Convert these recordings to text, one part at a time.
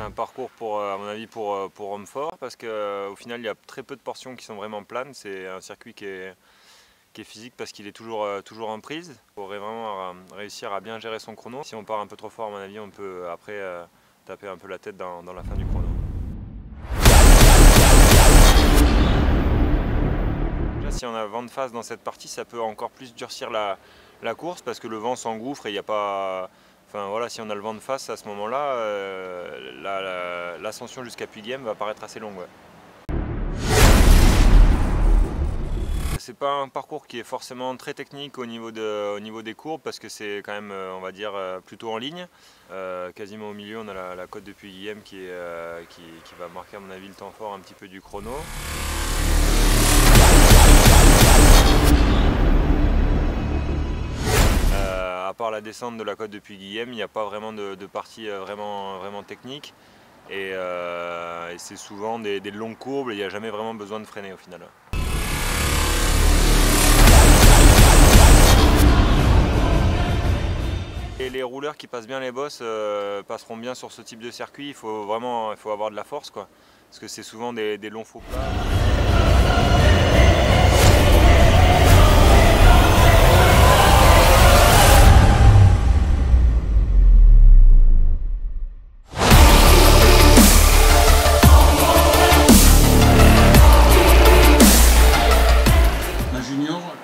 C'est un parcours à mon avis pour hommes forts parce qu'au final il y a très peu de portions qui sont vraiment planes. C'est un circuit qui est physique parce qu'il est toujours en prise. Il faudrait vraiment réussir à bien gérer son chrono. Si on part un peu trop fort, à mon avis, on peut après taper un peu la tête dans la fin du chrono. Déjà, si on a vent de face dans cette partie, ça peut encore plus durcir la course parce que le vent s'engouffre et il n'y a pas... Enfin voilà, si on a le vent de face à ce moment-là, l'ascension jusqu'à Puy-Guillaume va paraître assez longue. Ouais. C'est pas un parcours qui est forcément très technique au niveau des courbes parce que c'est quand même, on va dire, plutôt en ligne. Quasiment au milieu, on a la côte de Puy-Guillaume qui va marquer à mon avis le temps fort un petit peu du chrono. À part la descente de la côte de Puy-Guillaume, il n'y a pas vraiment de partie vraiment technique. Et c'est souvent des longues courbes et il n'y a jamais vraiment besoin de freiner au final. Et les rouleurs qui passent bien les bosses passeront bien sur ce type de circuit. Il faut avoir de la force, quoi. Parce que c'est souvent des longs faux plats.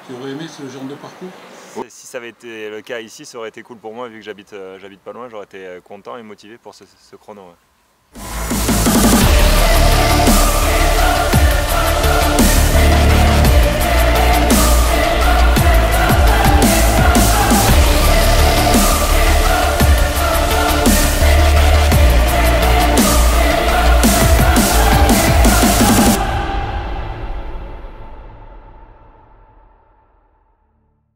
Tu aurais aimé ce genre de parcours? Si ça avait été le cas ici, ça aurait été cool pour moi vu que j'habite pas loin, j'aurais été content et motivé pour ce chrono. Ouais.